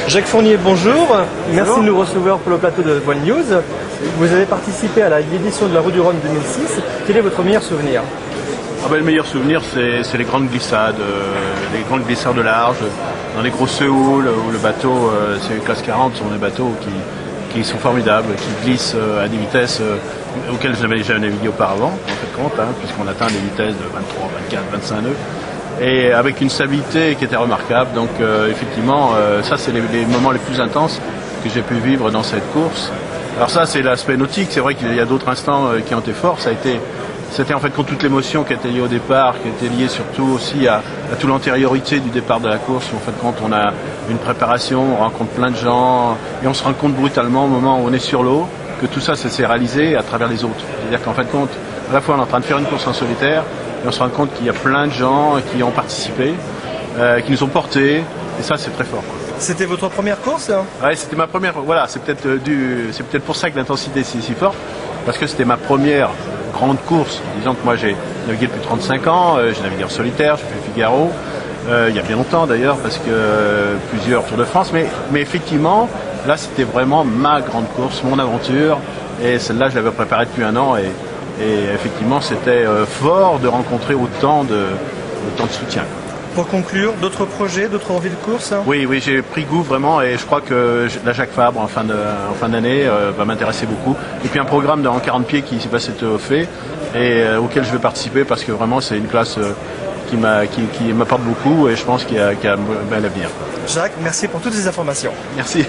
Jacques Fournier, bonjour. Merci de nous recevoir pour le plateau de Voile News. Vous avez participé à l'édition de la Route du Rhum 2006. Quel est votre meilleur souvenir? Le meilleur souvenir, c'est les grandes glissades de large, dans les grosses houles où le bateau, c'est les classes 40, sont des bateaux qui sont formidables, qui glissent à des vitesses auxquelles je n'avais jamais navigué auparavant, en fait compte, puisqu'on atteint des vitesses de 23, 24, 25 nœuds. Et avec une stabilité qui était remarquable. Donc effectivement, ça c'est les moments les plus intenses que j'ai pu vivre dans cette course. Alors ça c'est l'aspect nautique, c'est vrai qu'il y a d'autres instants qui ont été forts. C'était en fait contre toute l'émotion qui était liée au départ, qui était liée surtout aussi à toute l'antériorité du départ de la course. En fait, quand on a une préparation, on rencontre plein de gens et on se rend compte brutalement au moment où on est sur l'eau que tout ça s'est réalisé à travers les autres. C'est-à-dire qu'en fait, à la fois on est en train de faire une course en solitaire et on se rend compte qu'il y a plein de gens qui ont participé, qui nous ont portés, et ça c'est très fort. C'était votre première course, hein? Ouais, c'était ma première. Voilà, c'est peut-être pour ça que l'intensité est si forte, parce que c'était ma première grande course. Disons que moi j'ai navigué depuis 35 ans, j'ai navigué en solitaire, j'ai fait Figaro, il y a bien longtemps d'ailleurs, parce que plusieurs Tours de France, mais effectivement, là c'était vraiment ma grande course, mon aventure, et celle-là je l'avais préparée depuis un an, et effectivement c'était fort de rencontrer autant de soutien. Pour conclure, d'autres projets, d'autres envies de course, hein? Oui, j'ai pris goût vraiment, et je crois que la Jacques Fabre en fin d'année va m'intéresser beaucoup. Et puis un programme en 40 pieds qui va s'être fait et auquel je vais participer parce que vraiment c'est une classe qui m'apporte beaucoup et je pense qu'il y a un bel avenir. Jacques, merci pour toutes ces informations. Merci.